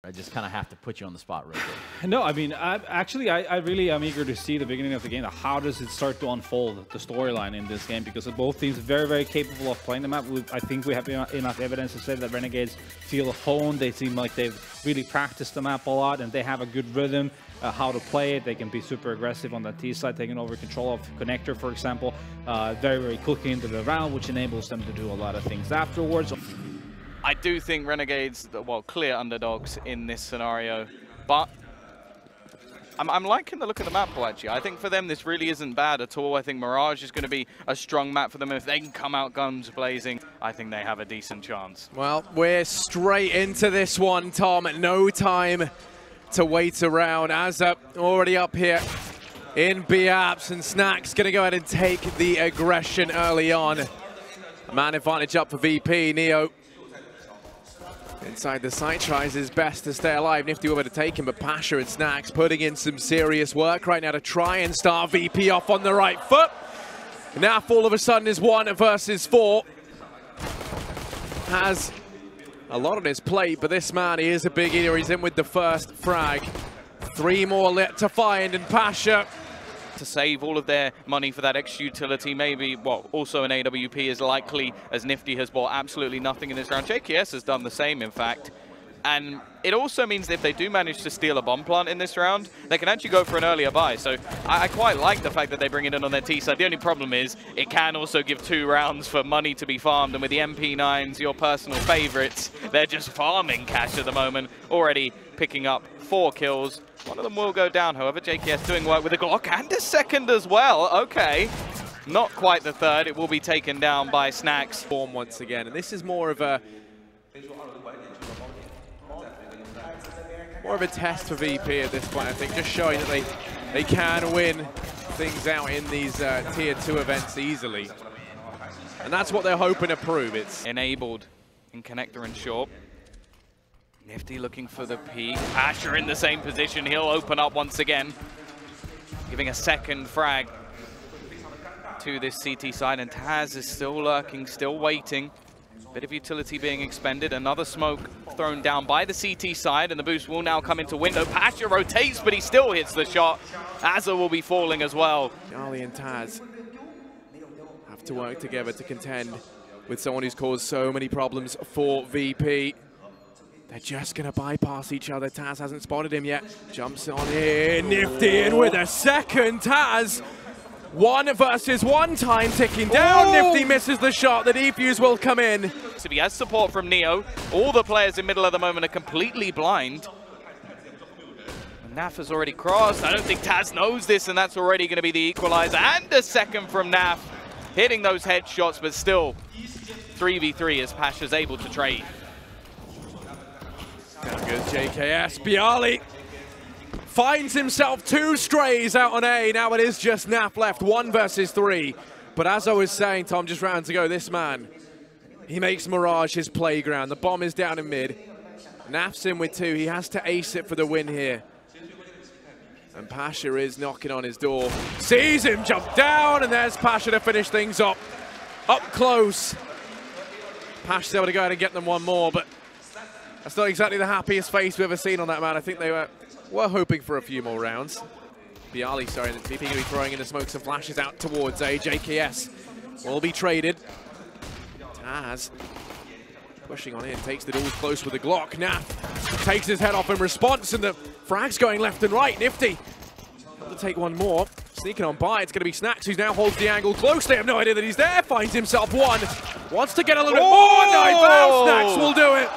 I just kind of have to put you on the spot real quick. No, I mean, I really am eager to see the beginning of the game. How does it start to unfold, the storyline in this game? Because both teams are very, very capable of playing the map. I think we have enough evidence to say that Renegades feel honed. They seem like they've really practiced the map a lot, and they have a good rhythm how to play it. They can be super aggressive on the T side, taking over control of Connector, for example. Very, very quickly into the round, which enables them to do a lot of things afterwards. I do think Renegades, well, clear underdogs in this scenario, but I'm liking the look of the map, actually. I think for them, this really isn't bad at all. I think Mirage is going to be a strong map for them. If they can come out guns blazing, I think they have a decent chance. Well, we're straight into this one, Tom. No time to wait around. Avenza already up here in B-Apps, and Snack's going to go ahead and take the aggression early on. Man advantage up for VP. Neo inside the site tries his best to stay alive. Nifty over to take him, but Pasha and Snacks putting in some serious work right now to try and start VP off on the right foot. Naf all of a sudden is 1 versus 4. Has a lot on his plate, but this man, he is a big eater. He's in with the first frag. 3 more lit to find, and Pasha to save all of their money for that extra utility, maybe, well, also an AWP is likely, as Nifty has bought absolutely nothing in this round. JKS has done the same, in fact. And it also means that if they do manage to steal a bomb plant in this round, they can actually go for an earlier buy. So I quite like the fact that they bring it in on their T side. The only problem is it can also give 2 rounds for money to be farmed. And with the MP9s, your personal favorites, they're just farming cash at the moment, already picking up 4 kills. One of them will go down, however. JKS doing work with a Glock and a second as well. Okay. Not quite the third. It will be taken down by Snacks. Form once again. And this is more of a test for VP at this point, I think. Just showing that they can win things out in these Tier 2 events easily. And that's what they're hoping to prove. It's enabled in Connector and Short. Nifty looking for the peak. Pasha in the same position. He'll open up once again, giving a second frag to this CT side. And Taz is still lurking, still waiting. Bit of utility being expended. Another smoke thrown down by the CT side, and the boost will now come into window. Pasha rotates, but he still hits the shot. Avenza will be falling as well. Charlie and Taz have to work together to contend with someone who's caused so many problems for VP. They're just going to bypass each other. Taz hasn't spotted him yet. Jumps on in. Nifty in with a second. Taz, 1 versus 1 time ticking down. Oh. Nifty misses the shot. The defuse will come in. So he has support from Neo. All the players in middle at the moment are completely blind. Naf has already crossed. I don't think Taz knows this, and that's already going to be the equalizer. And a second from Naf. Hitting those headshots, but still 3v3 as Pasha's able to trade. Good JKS. Bialy finds himself 2 strays out on A. Now it is just Naf left, 1 versus 3. But as I was saying, Tom, just round to go, this man, he makes Mirage his playground. The bomb is down in mid. Naf's in with 2. He has to ace it for the win here. And Pasha is knocking on his door. Sees him jump down, and there's Pasha to finish things up. Up close. Pasha's able to go ahead and get them 1 more, but that's not exactly the happiest face we've ever seen on that man. I think they were hoping for a few more rounds. Bialy, sorry, the TP going to be throwing in the smokes and flashes out towards A. JKS will be traded. Taz pushing on in, takes the duels close with the Glock. Naf takes his head off in response, and the frag's going left and right. Nifty able to take 1 more. Sneaking on by, it's going to be Snacks, who now holds the angle close. They have no idea that he's there. Finds himself 1. Wants to get a little bit more. Nice, now Snacks will do it.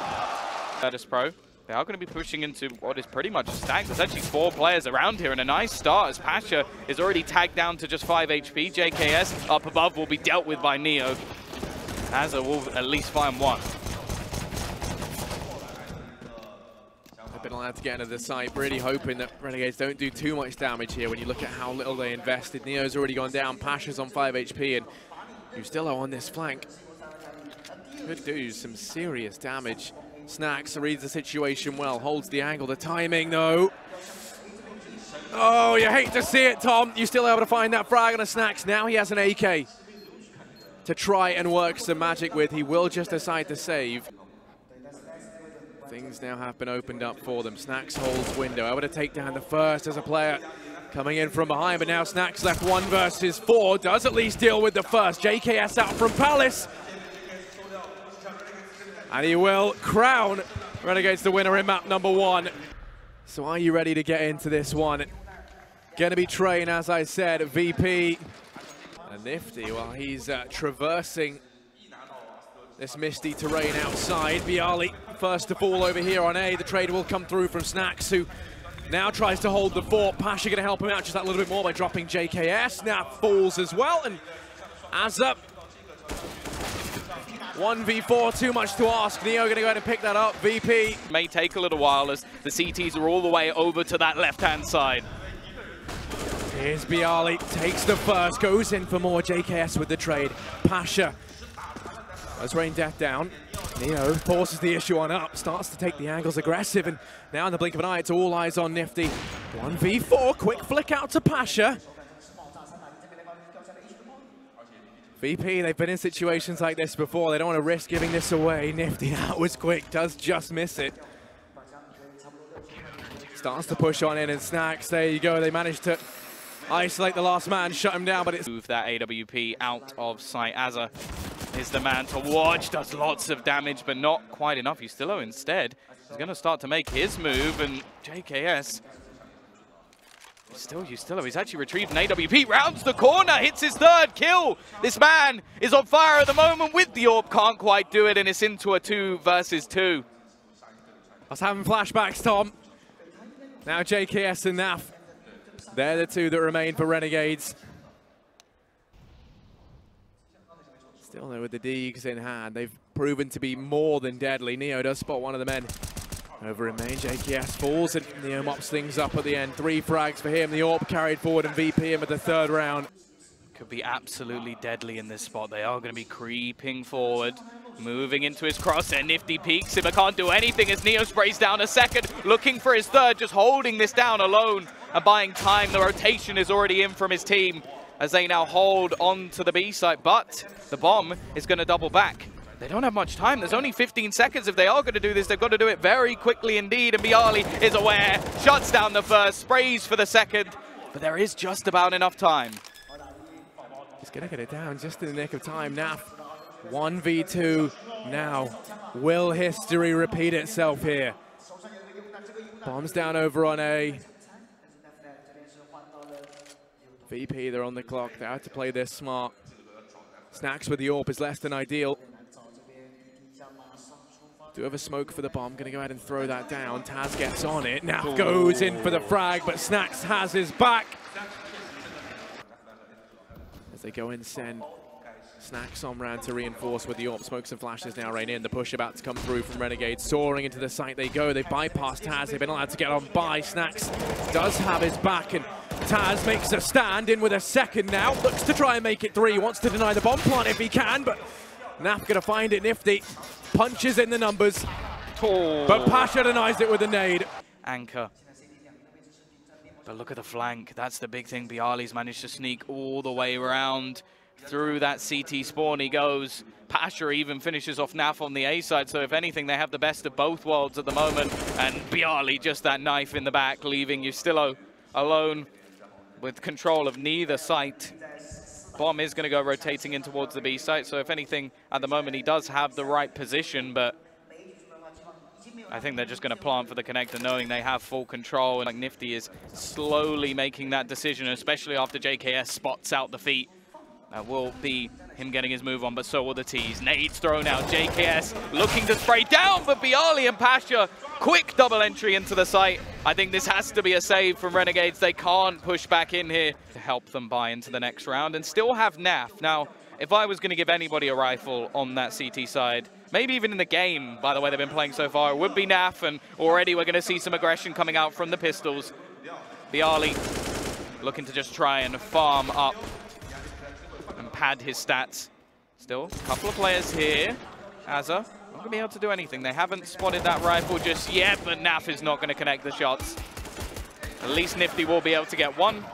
Virtus.pro, they are going to be pushing into what is pretty much a stack. There's actually 4 players around here, and a nice start as Pasha is already tagged down to just 5 HP. JKS up above will be dealt with by Neo. Avenza will at least find 1. They've been allowed to get into the site, really hoping that Renegades don't do too much damage here when you look at how little they invested. Neo's already gone down, Pasha's on 5 HP, and Ustilo on this flank could do some serious damage. Snacks reads the situation well, holds the angle, the timing though. Oh, you hate to see it, Tom. You're still able to find that frag on a Snacks. Now he has an AK to try and work some magic with. He will just decide to save. things now have been opened up for them. Snacks holds window, able to take down the first as a player coming in from behind, but now Snacks left 1 versus 4, does at least deal with the first. JKS out from Palace. And he will crown Renegades the winner in map number 1. So are you ready to get into this one? Gonna be Train, as I said, VP. And Nifty, while he's traversing this misty terrain outside. Bialy first to fall over here on A. The trade will come through from Snacks, who now tries to hold the fort. Pasha gonna help him out just that little bit more by dropping JKS. Now falls as well, and Azza 1v4, too much to ask. Neo gonna go ahead and pick that up. VP. May take a little while as the CTs are all the way over to that left-hand side. Here's Bialy, takes the first, goes in for more. JKS with the trade. Pasha has rained death down. Neo forces the issue on up, starts to take the angles aggressive, and now in the blink of an eye, it's all eyes on Nifty. 1v4, quick flick out to Pasha. VP, they've been in situations like this before. They don't want to risk giving this away. Nifty, that was quick, does just miss it. Starts to push on in, and Snacks, there you go. They managed to isolate the last man, shut him down, but it's... Move that AWP out of sight. Azza is the man to watch, does lots of damage, but not quite enough. Yustilo instead is going to start to make his move, and JKS... Still Yustilo, he's actually retrieved an AWP, rounds the corner, hits his 3rd kill. This man is on fire at the moment with the AWP, can't quite do it, and it's into a 2 versus 2. I was having flashbacks, Tom. Now JKS and Naf, they're the 2 that remain for Renegades. Still there with the Deegs in hand. They've proven to be more than deadly. Neo does spot one of the men over in main. JKS falls and Neo mops things up at the end. 3 frags for him. The AWP carried forward and VP him at the 3rd round. Could be absolutely deadly in this spot. They are going to be creeping forward, moving into his crosshair. Nifty peeks him, but can't do anything as Neo sprays down a 2nd, looking for his 3rd, just holding this down alone and buying time. The rotation is already in from his team as they now hold on to the B site, but the bomb is going to double back. They don't have much time. There's only 15 seconds. If they are going to do this, they've got to do it very quickly indeed. And Bialy is aware, shuts down the 1st, sprays for the 2nd, but there is just about enough time. He's going to get it down just in the nick of time. Naf, 1v2 now. Will history repeat itself here? Bombs down over on A. VP, they're on the clock. They have to play this smart. Snacks with the AWP is less than ideal. Do have a smoke for the bomb. Going to go ahead and throw that down. Taz gets on it. Now goes in for the frag, but Snacks has his back. As they go in, send Snacks on round to reinforce with the AWP. Smokes and flashes now rain in. The push about to come through from Renegades. Soaring into the site they go. They bypass Taz. They've been allowed to get on by. Snacks does have his back, and Taz makes a stand in with a 2nd now. Looks to try and make it 3. Wants to deny the bomb plant if he can, but Naf gonna find it. Nifty punches in the numbers, but Pasha denies it with a nade. Anchor. But look at the flank. That's the big thing. Bialy's managed to sneak all the way around through that CT spawn. He goes. Pasha even finishes off Naf on the A side. So if anything, they have the best of both worlds at the moment. And Bialy just that knife in the back, leaving Yustilo alone with control of neither site. Bomb is going to go rotating in towards the B site, so if anything, at the moment he does have the right position, but I think they're just going to plant for the connector, knowing they have full control, and like Nifty is slowly making that decision, especially after JKS spots out the feet. That will be him getting his move on, but so will the T's. Nades thrown out, JKS looking to spray down, but Bialy and Pasha, quick double entry into the site. I think this has to be a save from Renegades. They can't push back in here to help them buy into the next round and still have Naf. Now, if I was going to give anybody a rifle on that CT side, maybe even in the game, by the way they've been playing so far, it would be Naf, and already we're going to see some aggression coming out from the pistols. Bialy looking to just try and farm up and pad his stats. Still, a couple of players here. Azza not going to be able to do anything. They haven't spotted that rifle just yet, but Naf is not going to connect the shots. At least Nifty will be able to get one.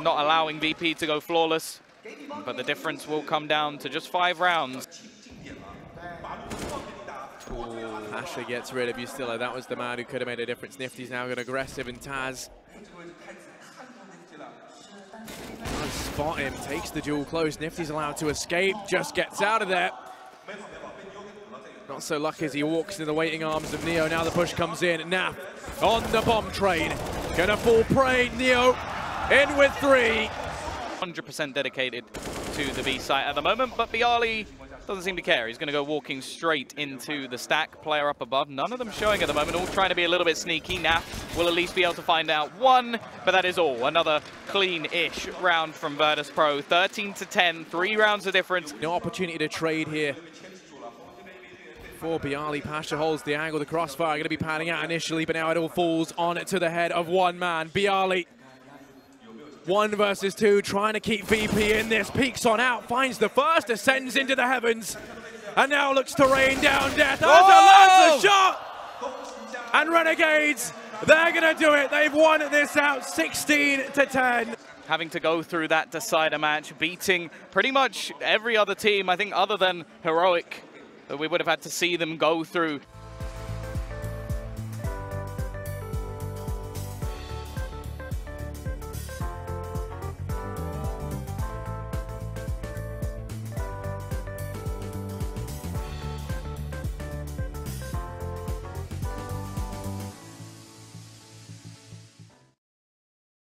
Not allowing VP to go flawless, but the difference will come down to just 5 rounds. Pasha gets rid of Ustillo. That was the man who could have made a difference. Nifty's now going aggressive, and Taz does spot him, takes the duel close. Nifty's allowed to escape, just gets out of there. Not so lucky as he walks into the waiting arms of Neo. Now the push comes in. Naf on the bomb train. Gonna fall prey. Neo in with 3. 100% dedicated to the B site at the moment, but Bialy doesn't seem to care. He's going to go walking straight into the stack. Player up above. None of them showing at the moment. All trying to be a little bit sneaky. Naf will at least be able to find out one, but that is all. Another clean-ish round from Virtus.pro. 13-10, 3 rounds of difference. No opportunity to trade here for Bialy. Pasha holds the angle. The crossfire going to be panning out initially, but now it all falls on to the head of one man. Bialy, 1 versus 2, trying to keep VP in this. Peeks on out, finds the first, ascends into the heavens, and now looks to rain down death. Lands a shot! And Renegades, they're going to do it. They've won this out 16-10. Having to go through that decider match, beating pretty much every other team, I think, other than Heroic, that we would have had to see them go through.